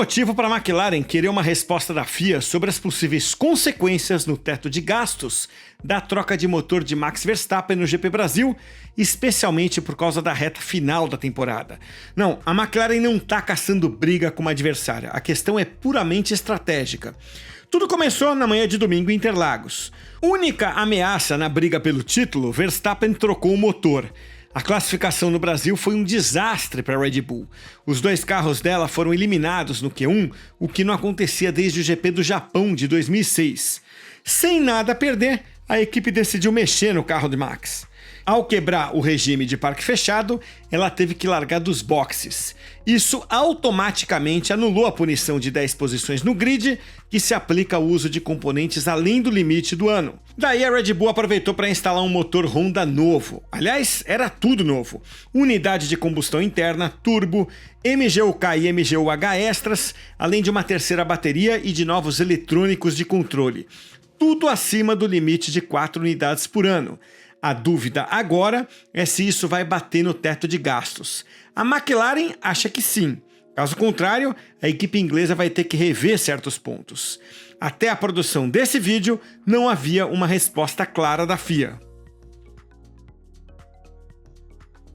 motivo para a McLaren querer uma resposta da FIA sobre as possíveis consequências no teto de gastos da troca de motor de Max Verstappen no GP Brasil, especialmente por causa da reta final da temporada. Não, a McLaren não está caçando briga com uma adversária, a questão é puramente estratégica. Tudo começou na manhã de domingo em Interlagos. Única ameaça na briga pelo título, Verstappen trocou o motor. A classificação no Brasil foi um desastre para a Red Bull. Os dois carros dela foram eliminados no Q1, o que não acontecia desde o GP do Japão de 2006. Sem nada a perder, a equipe decidiu mexer no carro de Max. Ao quebrar o regime de parque fechado, ela teve que largar dos boxes. Isso automaticamente anulou a punição de 10 posições no grid, que se aplica ao uso de componentes além do limite do ano. Daí a Red Bull aproveitou para instalar um motor Honda novo. Aliás, era tudo novo. Unidade de combustão interna, turbo, MGU-K e MGU-H extras, além de uma terceira bateria e de novos eletrônicos de controle. Tudo acima do limite de 4 unidades por ano. A dúvida agora é se isso vai bater no teto de gastos. A McLaren acha que sim. Caso contrário, a equipe inglesa vai ter que rever certos pontos. Até a produção desse vídeo, não havia uma resposta clara da FIA.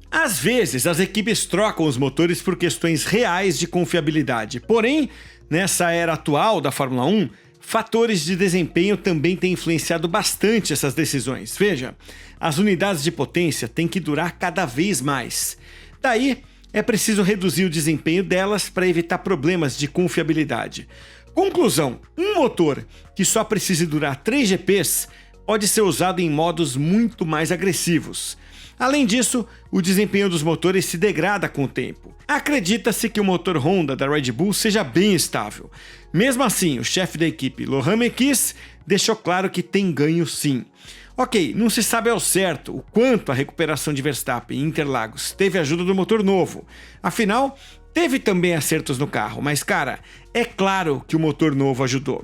Às vezes, as equipes trocam os motores por questões reais de confiabilidade. Porém, nessa era atual da Fórmula 1, fatores de desempenho também têm influenciado bastante essas decisões. Veja, as unidades de potência têm que durar cada vez mais. Daí, é preciso reduzir o desempenho delas para evitar problemas de confiabilidade. Conclusão, um motor que só precise durar 3 GPs pode ser usado em modos muito mais agressivos. Além disso, o desempenho dos motores se degrada com o tempo. Acredita-se que o motor Honda da Red Bull seja bem estável. Mesmo assim, o chefe da equipe, Laurent Mekies, deixou claro que tem ganho sim. Ok, não se sabe ao certo o quanto a recuperação de Verstappen em Interlagos teve ajuda do motor novo. Afinal, teve também acertos no carro, mas cara, é claro que o motor novo ajudou.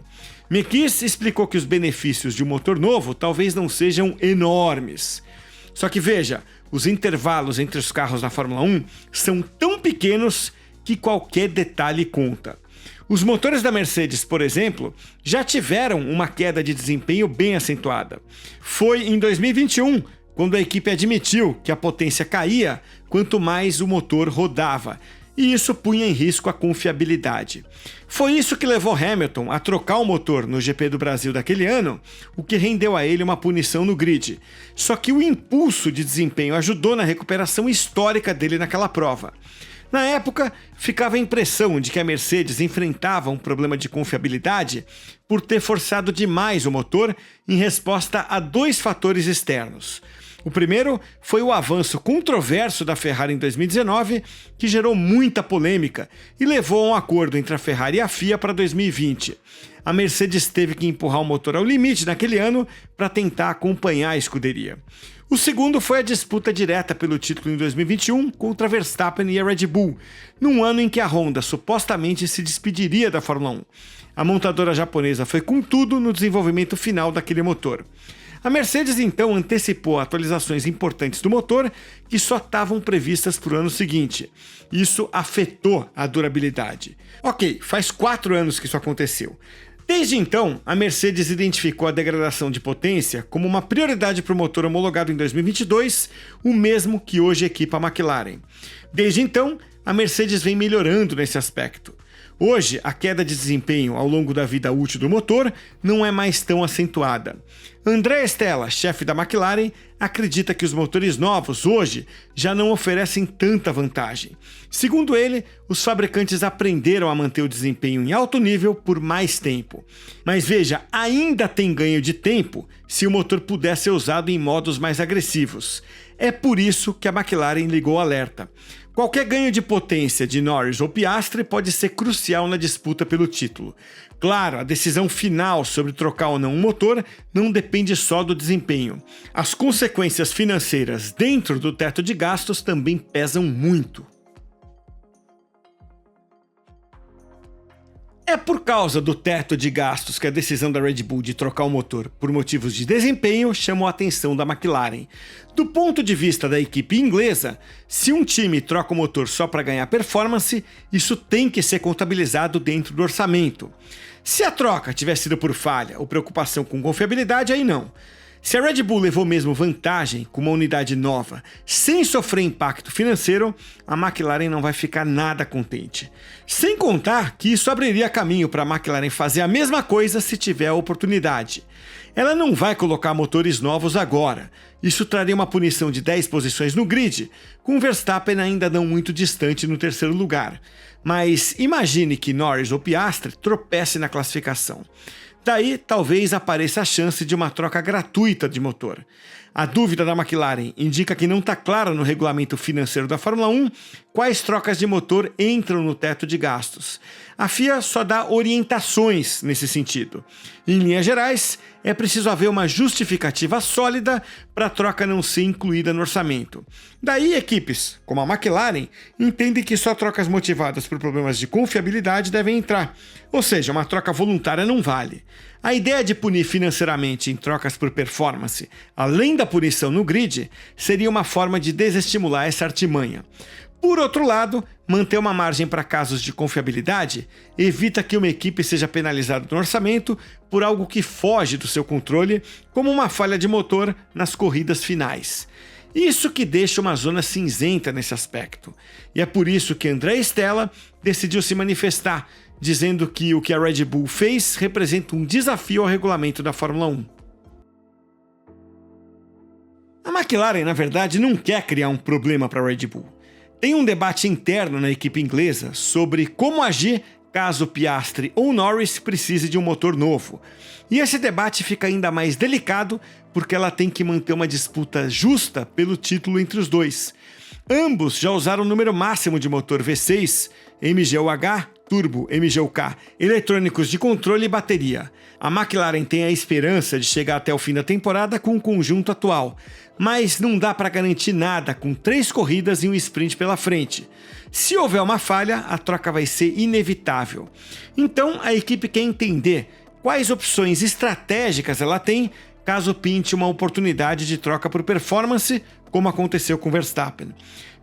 Mekies explicou que os benefícios de um motor novo talvez não sejam enormes. Só que veja, os intervalos entre os carros na Fórmula 1 são tão pequenos que qualquer detalhe conta. Os motores da Mercedes, por exemplo, já tiveram uma queda de desempenho bem acentuada. Foi em 2021, quando a equipe admitiu que a potência caía quanto mais o motor rodava, e isso punha em risco a confiabilidade. Foi isso que levou Hamilton a trocar o motor no GP do Brasil daquele ano, o que rendeu a ele uma punição no grid. Só que o impulso de desempenho ajudou na recuperação histórica dele naquela prova. Na época, ficava a impressão de que a Mercedes enfrentava um problema de confiabilidade por ter forçado demais o motor em resposta a 2 fatores externos. O primeiro foi o avanço controverso da Ferrari em 2019, que gerou muita polêmica e levou a um acordo entre a Ferrari e a FIA para 2020. A Mercedes teve que empurrar o motor ao limite naquele ano para tentar acompanhar a escuderia. O segundo foi a disputa direta pelo título em 2021 contra Verstappen e a Red Bull, num ano em que a Honda supostamente se despediria da Fórmula 1. A montadora japonesa foi com tudo no desenvolvimento final daquele motor. A Mercedes então antecipou atualizações importantes do motor que só estavam previstas para o ano seguinte. Isso afetou a durabilidade. Ok, faz 4 anos que isso aconteceu. Desde então, a Mercedes identificou a degradação de potência como uma prioridade para o motor homologado em 2022, o mesmo que hoje equipa a McLaren. Desde então, a Mercedes vem melhorando nesse aspecto. Hoje, a queda de desempenho ao longo da vida útil do motor não é mais tão acentuada. André Stella, chefe da McLaren, acredita que os motores novos hoje já não oferecem tanta vantagem. Segundo ele, os fabricantes aprenderam a manter o desempenho em alto nível por mais tempo. Mas veja, ainda tem ganho de tempo se o motor puder ser usado em modos mais agressivos. É por isso que a McLaren ligou o alerta. Qualquer ganho de potência de Norris ou Piastri pode ser crucial na disputa pelo título. Claro, a decisão final sobre trocar ou não um motor não depende só do desempenho. As consequências financeiras dentro do teto de gastos também pesam muito. É É por causa do teto de gastos que a decisão da Red Bull de trocar o motor por motivos de desempenho chamou a atenção da McLaren. Do ponto de vista da equipe inglesa, se um time troca o motor só para ganhar performance, isso tem que ser contabilizado dentro do orçamento. Se a troca tiver sido por falha ou preocupação com confiabilidade, aí não. Se a Red Bull levou mesmo vantagem com uma unidade nova, sem sofrer impacto financeiro, a McLaren não vai ficar nada contente. Sem contar que isso abriria caminho para a McLaren fazer a mesma coisa se tiver a oportunidade. Ela não vai colocar motores novos agora. Isso traria uma punição de 10 posições no grid, com Verstappen ainda não muito distante no terceiro lugar. Mas imagine que Norris ou Piastri tropece na classificação. Daí, talvez apareça a chance de uma troca gratuita de motor. A dúvida da McLaren indica que não está claro no regulamento financeiro da Fórmula 1 quais trocas de motor entram no teto de gastos. A FIA só dá orientações nesse sentido. Em linhas gerais, é preciso haver uma justificativa sólida para a troca não ser incluída no orçamento. Daí, equipes, como a McLaren, entendem que só trocas motivadas por problemas de confiabilidade devem entrar. Ou seja, uma troca voluntária não vale. A ideia de punir financeiramente em trocas por performance, além da punição no grid, seria uma forma de desestimular essa artimanha. Por outro lado, manter uma margem para casos de confiabilidade evita que uma equipe seja penalizada no orçamento por algo que foge do seu controle, como uma falha de motor nas corridas finais. Isso que deixa uma zona cinzenta nesse aspecto. E é por isso que André Stella decidiu se manifestar, dizendo que o que a Red Bull fez representa um desafio ao regulamento da Fórmula 1. A McLaren, na verdade, não quer criar um problema para a Red Bull. Tem um debate interno na equipe inglesa sobre como agir caso Piastri ou Norris precise de um motor novo. E esse debate fica ainda mais delicado porque ela tem que manter uma disputa justa pelo título entre os dois. Ambos já usaram o número máximo de motor V6, MGU-H, Turbo, MGU-K, eletrônicos de controle e bateria. A McLaren tem a esperança de chegar até o fim da temporada com o conjunto atual, mas não dá para garantir nada com 3 corridas e um sprint pela frente. Se houver uma falha, a troca vai ser inevitável. Então a equipe quer entender quais opções estratégicas ela tem caso pinte uma oportunidade de troca por performance, como aconteceu com Verstappen.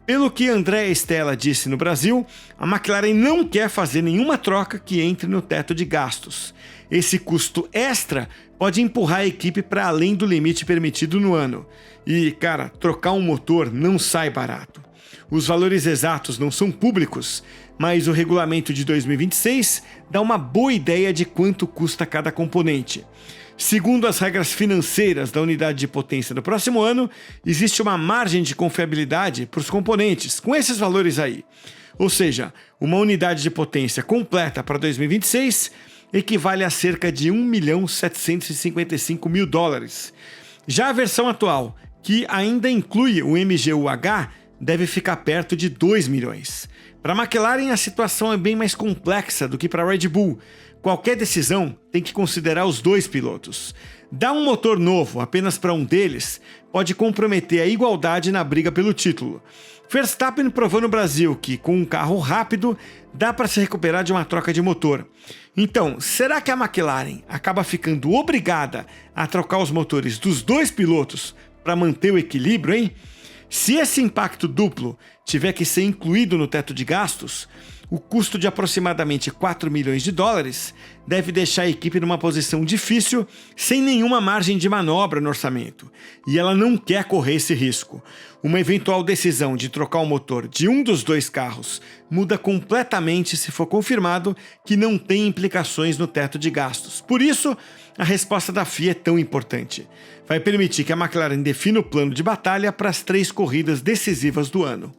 Pelo que André Stella disse no Brasil, a McLaren não quer fazer nenhuma troca que entre no teto de gastos. Esse custo extra pode empurrar a equipe para além do limite permitido no ano. E, cara, trocar um motor não sai barato. Os valores exatos não são públicos, mas o regulamento de 2026 dá uma boa ideia de quanto custa cada componente. Segundo as regras financeiras da unidade de potência do próximo ano, existe uma margem de confiabilidade para os componentes, com esses valores aí. Ou seja, uma unidade de potência completa para 2026 equivale a cerca de $1.755.000. Já a versão atual, que ainda inclui o MGU-H, deve ficar perto de 2 milhões. Para a McLaren, a situação é bem mais complexa do que para a Red Bull. Qualquer decisão tem que considerar os dois pilotos. Dar um motor novo apenas para um deles pode comprometer a igualdade na briga pelo título. Verstappen provou no Brasil que, com um carro rápido, dá para se recuperar de uma troca de motor. Então, será que a McLaren acaba ficando obrigada a trocar os motores dos dois pilotos para manter o equilíbrio, hein? Se esse impacto duplo tiver que ser incluído no teto de gastos, o custo de aproximadamente $4 milhões deve deixar a equipe numa posição difícil, sem nenhuma margem de manobra no orçamento. E ela não quer correr esse risco. Uma eventual decisão de trocar o motor de um dos dois carros muda completamente se for confirmado que não tem implicações no teto de gastos. Por isso, a resposta da FIA é tão importante. Vai permitir que a McLaren defina o plano de batalha para as 3 corridas decisivas do ano.